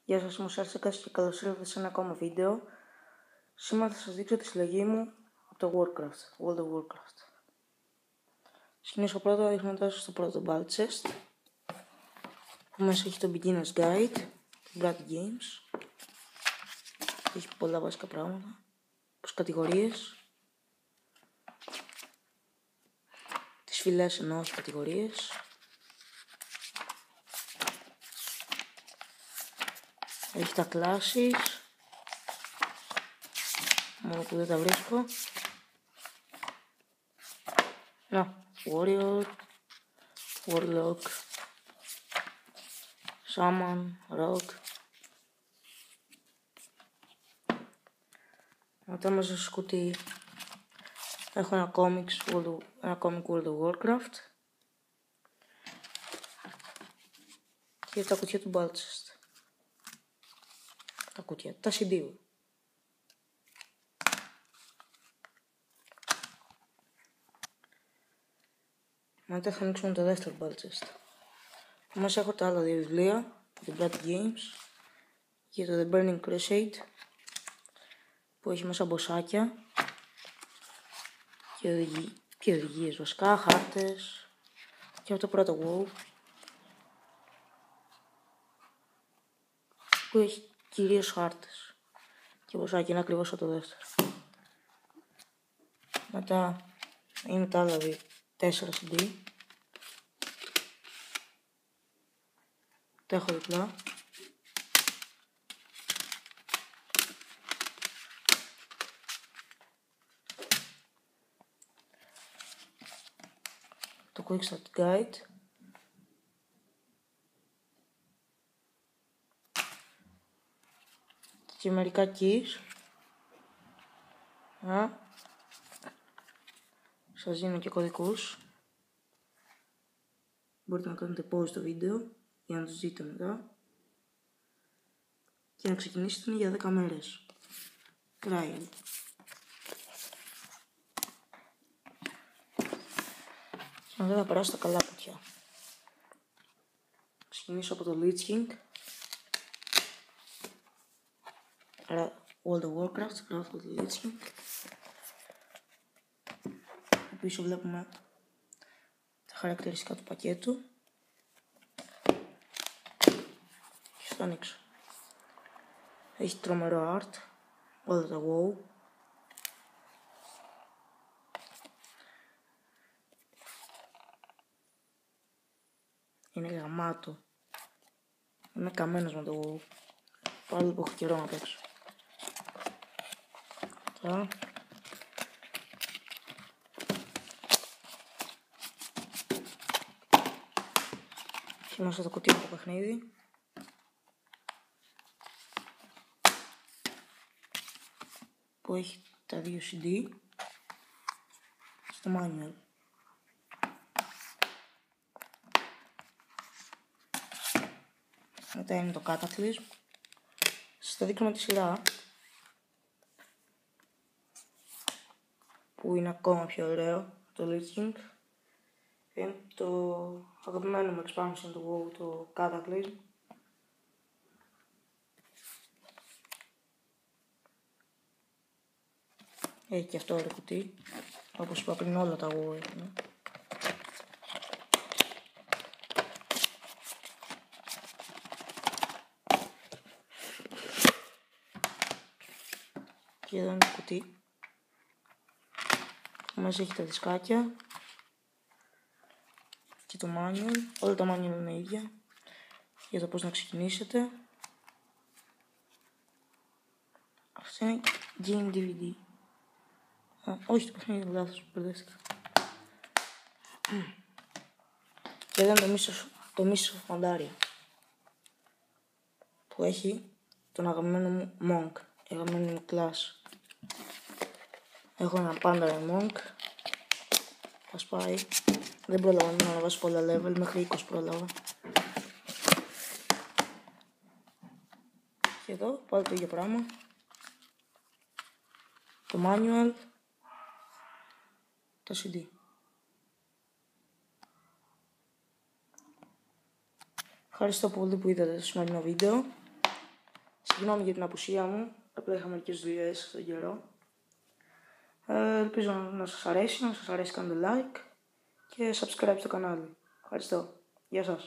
Γεια σας, είμαι ο Σάρσεκας και καλώς ήρθατε σε ένα ακόμα βίντεο. Σήμερα θα σας δείξω τη συλλογή μου από το Warcraft, World of Warcraft. Ξεκινήσω πρώτα δείχνοντας στο πρώτο Battle Chest, που μέσα έχει το Beginner's Guide, του Brad Games. Έχει πολλά βασικά πράγματα, όπως κατηγορίες. Τις φυλές εννοώ, όχι κατηγορίες. Έχει τα classes, μόνο που δεν τα βρίσκω. Να, Warrior, Warlock, Shaman, Rogue. Μετά μέσα στο σκούτι έχω ένα comic World of Warcraft και τα κουτιά του Battle Chest. Τα κουτιά, τα CD. Μετά θα ανοίξουμε το δεύτερο Battle Chest. Μέσα έχω τα άλλα δύο βιβλία, το Brad Games και το The Burning Crusade, που έχει μέσα μποσάκια και οδηγίες βασικά, χάρτες και αυτό το πρώτο WoW, που έχει κυρίως χάρτες και μποσάκια, είναι ακριβώς σαν το δεύτερο. Μετά είναι τα άλλα 4 CD. Τα έχω διπλά. Το Quick Start Guide. Και μερικά keys. Σας δίνω και κωδικούς. Μπορείτε να κάνετε pause στο βίντεο για να τους δείτε μετά. Και να ξεκινήσετε για 10 μέρες. Trial. Και μετά θα περάσω τα καλά κουτιά. Ξεκινήσω από το Lich King. Άρα World of Warcraft, γράφω το Lich King. Πίσω βλέπουμε τα χαρακτηριστικά του πακέτου. Και θα το ανοίξω. Έχει τρομερό art, όλα τα WoW. Είναι γαμάτο. Είμαι καμένος με το WoW. Παρόλο που έχω καιρό να παίξω. Τώρα έχει μέσα το κουτί με το παιχνίδι. Που έχει τα δύο CD στο manual. Μετά είναι το Cataclysm. Σας το δείχνω με τη σειρά, που είναι ακόμα πιο ωραίο, το Lich King. Είναι το αγαπημένο μου expansion του WoW, το Cataclysm. Έχει και αυτό ωραίο κουτί, όπως είπα πριν όλα τα WoW έχουν. Και εδώ είναι το κουτί. Μέσα έχει τα δισκάκια και το manual. Όλα τα manual είναι ίδια για το πώς να ξεκινήσετε. Αυτό είναι Game DVD. Όχι, το παιχνίδι είναι λάθος, μπερδεύτηκα. Και εδώ είναι το Mists of Pandaria, που έχει τον αγαπημένο μου Monk, αγαπημένο μου class. Έχω ένα Pandaren Monk. Θα σπάει. Δεν πρόλαβα να αναβάσω πολλά level, μέχρι 20 πρόλαβα. Και εδώ πάλι το ίδιο πράγμα. Το manual. Τα CD. Ευχαριστώ πολύ που είδατε το σημερινό βίντεο. Συγγνώμη για την απουσία μου, απλά είχα μερικές δουλειές στον καιρό. Ελπίζω να σας αρέσει, κάντε like και subscribe στο κανάλι. Ευχαριστώ. Γεια σας.